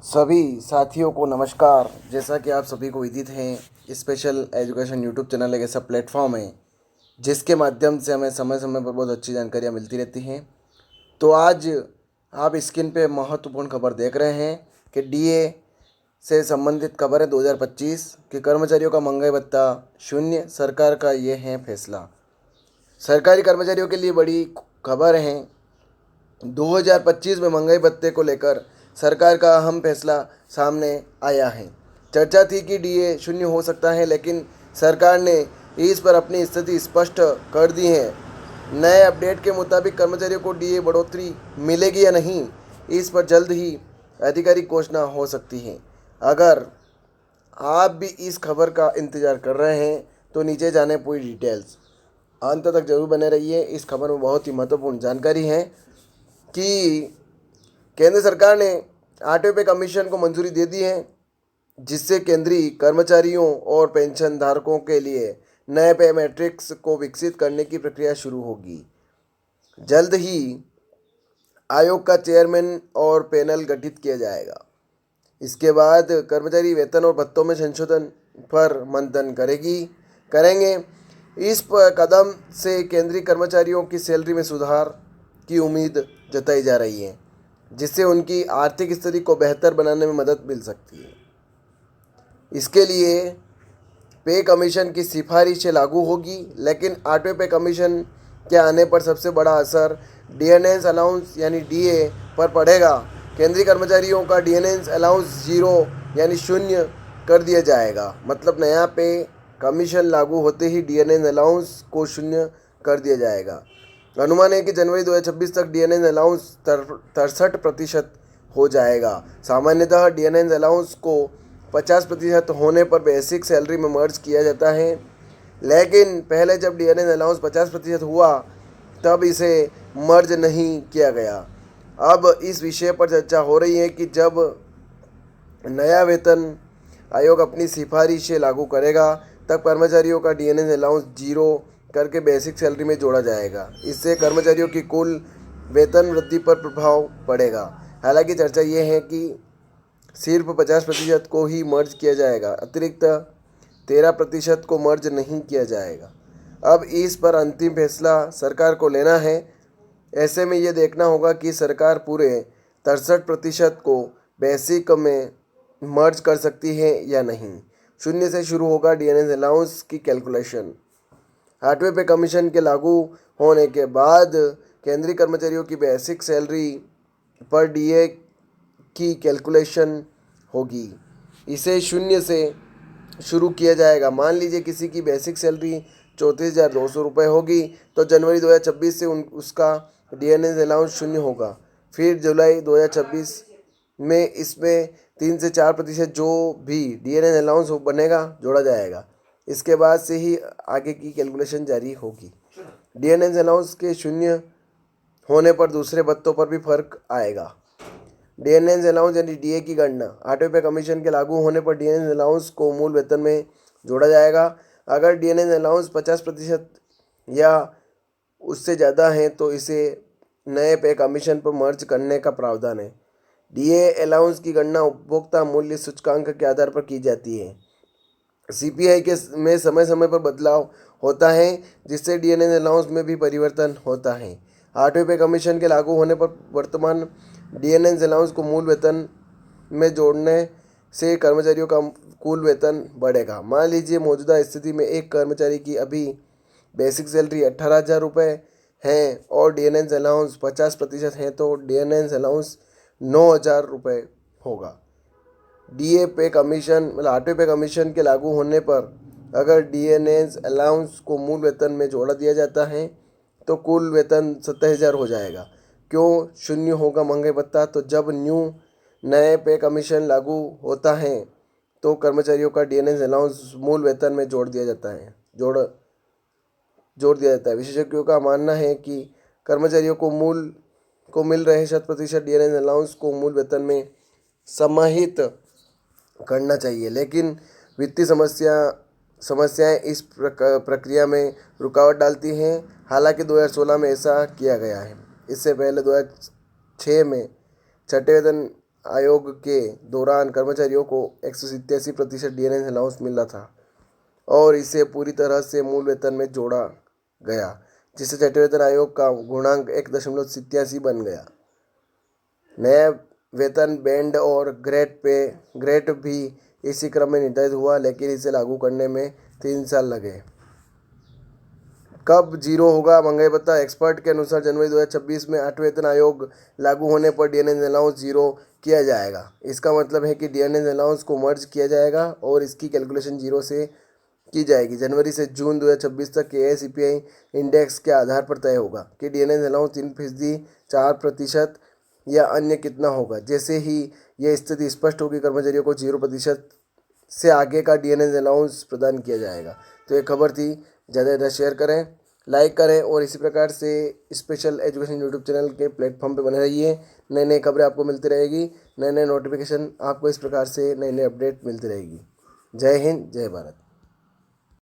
सभी साथियों को नमस्कार। जैसा कि आप सभी को विदित है, स्पेशल एजुकेशन यूट्यूब चैनल एक ऐसा प्लेटफॉर्म है जिसके माध्यम से हमें समय समय पर बहुत अच्छी जानकारियाँ मिलती रहती हैं। तो आज आप स्क्रीन पे महत्वपूर्ण खबर देख रहे हैं कि डीए से संबंधित खबर है 2025 कि कर्मचारियों का महंगाई भत्ता शून्य, सरकार का ये है फैसला। सरकारी कर्मचारियों के लिए बड़ी खबर है। 2025 में महंगाई भत्ते को लेकर सरकार का अहम फैसला सामने आया है। चर्चा थी कि डीए शून्य हो सकता है, लेकिन सरकार ने इस पर अपनी स्थिति स्पष्ट कर दी है। नए अपडेट के मुताबिक कर्मचारियों को डीए बढ़ोतरी मिलेगी या नहीं, इस पर जल्द ही आधिकारिक घोषणा हो सकती है। अगर आप भी इस खबर का इंतज़ार कर रहे हैं तो नीचे जाने पूरी डिटेल्स अंत तक जरूर बने रहिए। इस खबर में बहुत ही महत्वपूर्ण जानकारी है कि केंद्र सरकार ने 8वें पे कमीशन को मंजूरी दे दी है, जिससे केंद्रीय कर्मचारियों और पेंशन धारकों के लिए नए पे मैट्रिक्स को विकसित करने की प्रक्रिया शुरू होगी। जल्द ही आयोग का चेयरमैन और पैनल गठित किया जाएगा। इसके बाद कर्मचारी वेतन और भत्तों में संशोधन पर मंथन करेंगे। इस कदम से केंद्रीय कर्मचारियों की सैलरी में सुधार की उम्मीद जताई जा रही है, जिससे उनकी आर्थिक स्थिति को बेहतर बनाने में मदद मिल सकती है। इसके लिए पे कमीशन की सिफारिशें लागू होगी, लेकिन 8वें पे कमीशन के आने पर सबसे बड़ा असर डीएनएस अलाउंस यानी डीए पर पड़ेगा। केंद्रीय कर्मचारियों का डीएनएस अलाउंस 0 यानी शून्य कर दिया जाएगा। मतलब नया पे कमीशन लागू होते ही डीएनएस अलाउंस को शून्य कर दिया जाएगा। अनुमान है कि जनवरी 2026 तक डीएनएस अलाउंस 63% हो जाएगा। सामान्यतः डीएनएस अलाउंस को 50% होने पर बेसिक सैलरी में मर्ज किया जाता है, लेकिन पहले जब डीएनएस अलाउंस 50% हुआ तब इसे मर्ज नहीं किया गया। अब इस विषय पर चर्चा हो रही है कि जब नया वेतन आयोग अपनी सिफारिशें लागू करेगा तब कर्मचारियों का डीएनएस अलाउंस 0 करके बेसिक सैलरी में जोड़ा जाएगा। इससे कर्मचारियों की कुल वेतन वृद्धि पर प्रभाव पड़ेगा। हालांकि चर्चा ये है कि सिर्फ 50% को ही मर्ज किया जाएगा, अतिरिक्त 13% को मर्ज नहीं किया जाएगा। अब इस पर अंतिम फैसला सरकार को लेना है। ऐसे में ये देखना होगा कि सरकार पूरे 63% को बेसिक में मर्ज कर सकती है या नहीं। शून्य से शुरू होगा डीएनएस अलाउंस की कैलकुलेशन। 8वें पे कमीशन के लागू होने के बाद केंद्रीय कर्मचारियों की बेसिक सैलरी पर डीए की कैलकुलेशन होगी। इसे शून्य से शुरू किया जाएगा। मान लीजिए किसी की बेसिक सैलरी 34,200 रुपये होगी, तो जनवरी 2026 से उसका डीएनएस अलाउंस शून्य होगा। फिर जुलाई 2026 में इसमें 3 से 4% जो भी डीएनएस अलाउंस बनेगा जोड़ा जाएगा। इसके बाद से ही आगे की कैलकुलेशन जारी होगी। डीएनएस अलाउंस के शून्य होने पर दूसरे भत्तों पर भी फर्क आएगा। डीएनएस अलाउंस यानी डीए की गणना 8वें पे कमीशन के लागू होने पर डीएनएस अलाउंस को मूल वेतन में जोड़ा जाएगा। अगर डीएनएस अलाउंस 50% या उससे ज़्यादा है तो इसे नए पे कमीशन पर मर्ज करने का प्रावधान है। डीए अलाउंस की गणना उपभोक्ता मूल्य सूचकांक के आधार पर की जाती है। सीपीआई के में समय समय पर बदलाव होता है, जिससे डीएनएस अलाउंस में भी परिवर्तन होता है। 8वें पे कमीशन के लागू होने पर वर्तमान डीएनएस अलाउंस को मूल वेतन में जोड़ने से कर्मचारियों का कुल वेतन बढ़ेगा। मान लीजिए मौजूदा स्थिति में एक कर्मचारी की अभी बेसिक सैलरी 18,000 रुपये है और डीएनएस अलाउंस 50% है, तो डीएनएस अलाउंस 9,000 रुपये होगा। डीए पे कमीशन मतलब 8वें पे कमीशन के लागू होने पर अगर डीएनएस अलाउंस को मूल वेतन में जोड़ा दिया जाता है तो कुल वेतन 27,000 हो जाएगा। क्यों शून्य होगा महंगाई भत्ता? तो जब नए पे कमीशन लागू होता है तो कर्मचारियों का डीएनएस अलाउंस मूल वेतन में जोड़ दिया जाता है। विशेषज्ञों का मानना है कि कर्मचारियों को मिल रहे 100% डीएनएस अलाउंस को मूल वेतन में समाहित करना चाहिए, लेकिन वित्तीय समस्याएं इस प्रक्रिया में रुकावट डालती हैं। हालांकि 2016 में ऐसा किया गया है। इससे पहले 2006 में छठे वेतन आयोग के दौरान कर्मचारियों को 187% डीएनए अलाउंस मिल रहा था और इसे पूरी तरह से मूल वेतन में जोड़ा गया, जिससे छठे वेतन आयोग का गुणांक 1.87 बन गया। नया वेतन बैंड और ग्रेड भी इसी क्रम में निर्धारित हुआ, लेकिन इसे लागू करने में 3 साल लगे। कब जीरो होगा महंगाई भत्ता? एक्सपर्ट के अनुसार जनवरी 2026 में 8वें वेतन आयोग लागू होने पर डीएनए अलाउंस जीरो किया जाएगा। इसका मतलब है कि डीएनए अलाउंस को मर्ज किया जाएगा और इसकी कैलकुलेशन जीरो से की जाएगी। जनवरी से जून 2026 तक के एसीपीआई इंडेक्स के आधार पर तय होगा कि डीएनए अलाउंस 3%, 4% या अन्य कितना होगा। जैसे ही यह स्थिति स्पष्ट होगी, कर्मचारियों को 0% से आगे का डीएनए अलाउंस प्रदान किया जाएगा। तो ये खबर थी, ज़्यादा से ज़्यादा शेयर करें, लाइक करें और इसी प्रकार से स्पेशल एजुकेशन यूट्यूब चैनल के प्लेटफॉर्म पे बने रहिए। नई नई खबरें आपको मिलती रहेगी, नए नए नोटिफिकेशन आपको इस प्रकार से नई नई अपडेट मिलती रहेगी। जय हिंद, जय भारत।